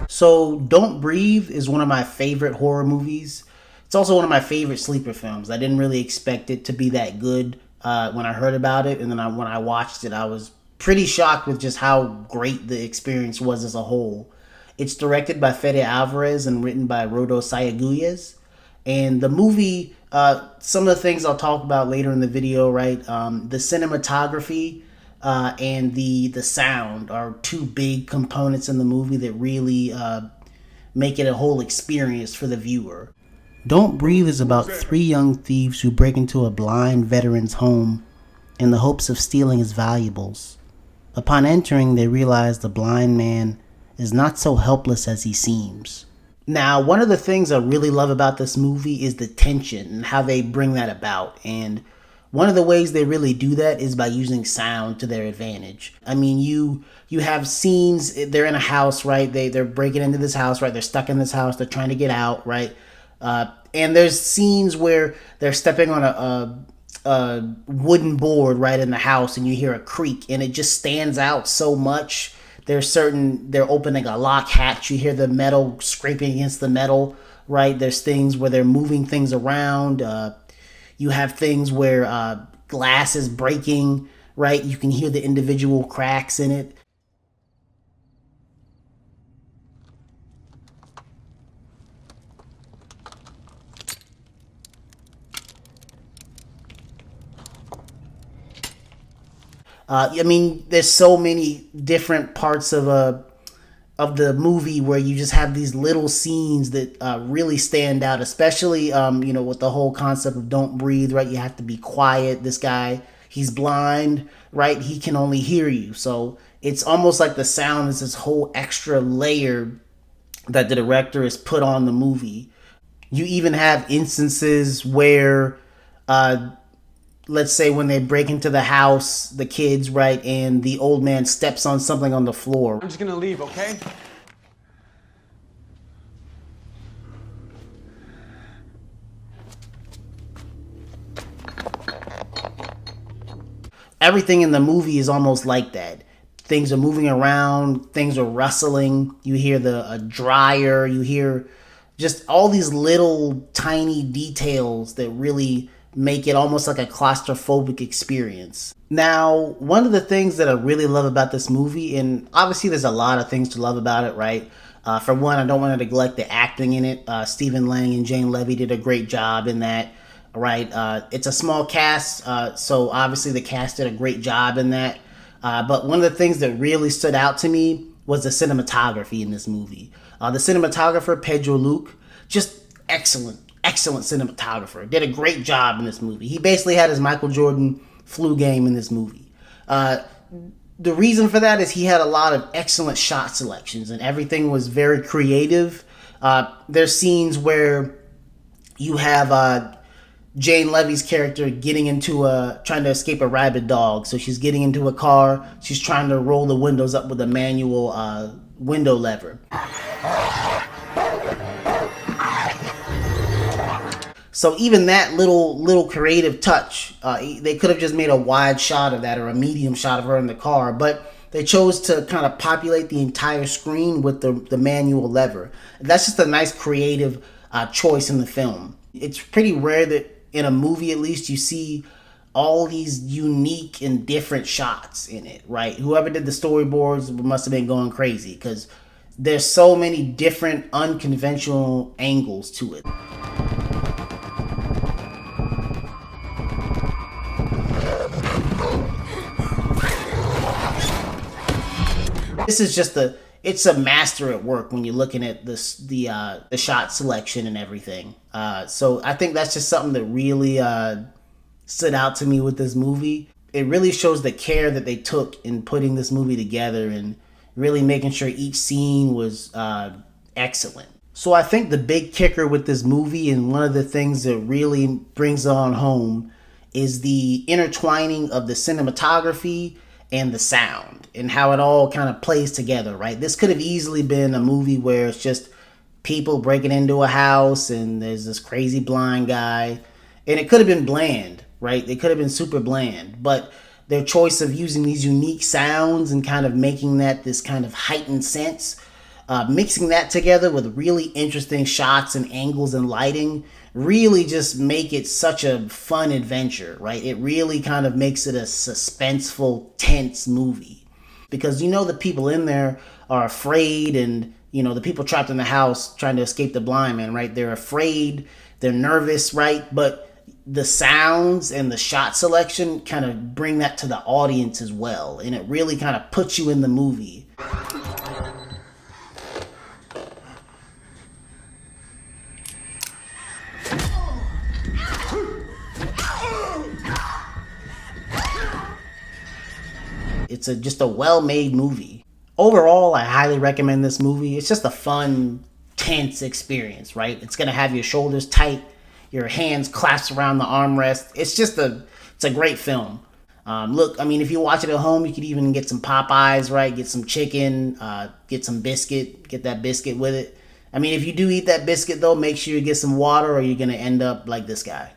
So, Don't Breathe is one of my favorite horror movies. It's also one of my favorite sleeper films. I didn't really expect it to be that good when I heard about it, and then when I watched it, I was pretty shocked with just how great the experience was as a whole. It's directed by Fede Alvarez and written by Rodo Sayagues. And the movie, some of the things I'll talk about later in the video, right? The cinematography and the sound are two big components in the movie that really make it a whole experience for the viewer. Don't Breathe is about three young thieves who break into a blind veteran's home in the hopes of stealing his valuables. Upon entering, they realize the blind man is not so helpless as he seems. Now, one of the things I really love about this movie is the tension and how they bring that about. And one of the ways they really do that is by using sound to their advantage. I mean, you have scenes, they're in a house, right? They're breaking into this house, right? They're stuck in this house, they're trying to get out, right? And there's scenes where they're stepping on a wooden board right in the house and you hear a creak and it just stands out so much. They're opening a lock hatch, you hear the metal scraping against the metal, right? There's things where they're moving things around. You have things where glass is breaking, right? You can hear the individual cracks in it. I mean, there's so many different parts of the movie where you just have these little scenes that really stand out, especially with the whole concept of don't breathe, right? You have to be quiet. This guy, he's blind, right? He can only hear you. So it's almost like the sound is this whole extra layer that the director has put on the movie. You even have instances where let's say when they break into the house, the kids, right, and the old man steps on something on the floor. I'm just gonna leave, okay? Everything in the movie is almost like that. Things are moving around, things are rustling. You hear a dryer, you hear just all these little tiny details that really make it almost like a claustrophobic experience. Now, one of the things that I really love about this movie, and obviously there's a lot of things to love about it, right? For one, I don't want to neglect the acting in it. Stephen Lang and Jane Levy did a great job in that, right? It's a small cast, so obviously the cast did a great job in that. But one of the things that really stood out to me was the cinematography in this movie. The cinematographer, Pedro Luke, just excellent cinematographer. Did a great job in this movie. He basically had his Michael Jordan flu game in this movie. The reason for that is he had a lot of excellent shot selections and everything was very creative. There's scenes where you have Jane Levy's character trying to escape a rabid dog. So she's getting into a car. She's trying to roll the windows up with a manual window lever. So even that little creative touch, they could have just made a wide shot of that or a medium shot of her in the car, but they chose to kind of populate the entire screen with the manual lever. That's just a nice creative choice in the film. It's pretty rare that in a movie, at least, you see all these unique and different shots in it, right? Whoever did the storyboards must have been going crazy because there's so many different unconventional angles to it. This is just it's a master at work when you're looking at the shot selection and everything. So I think that's just something that really stood out to me with this movie. It really shows the care that they took in putting this movie together and really making sure each scene was excellent. So I think the big kicker with this movie, and one of the things that really brings it on home, is the intertwining of the cinematography and the sound and how it all kind of plays together, right? This could have easily been a movie where it's just people breaking into a house and there's this crazy blind guy, and it could have been bland, right? It could have been super bland, but their choice of using these unique sounds and kind of making that this kind of heightened sense Mixing that together with really interesting shots and angles and lighting really just make it such a fun adventure, right? It really kind of makes it a suspenseful, tense movie. Because you know the people in there are afraid, and you know the people trapped in the house trying to escape the blind man, right? They're afraid, they're nervous, right? But the sounds and the shot selection kind of bring that to the audience as well, and it really kind of puts you in the movie. It's just a well-made movie. Overall, I highly recommend this movie. It's just a fun, tense experience, right? It's gonna have your shoulders tight, your hands clasped around the armrest. It's a great film. Look, I mean, if you watch it at home, you could even get some Popeyes, right? Get some chicken, get some biscuit, get that biscuit with it. I mean, if you do eat that biscuit though, make sure you get some water, or you're gonna end up like this guy.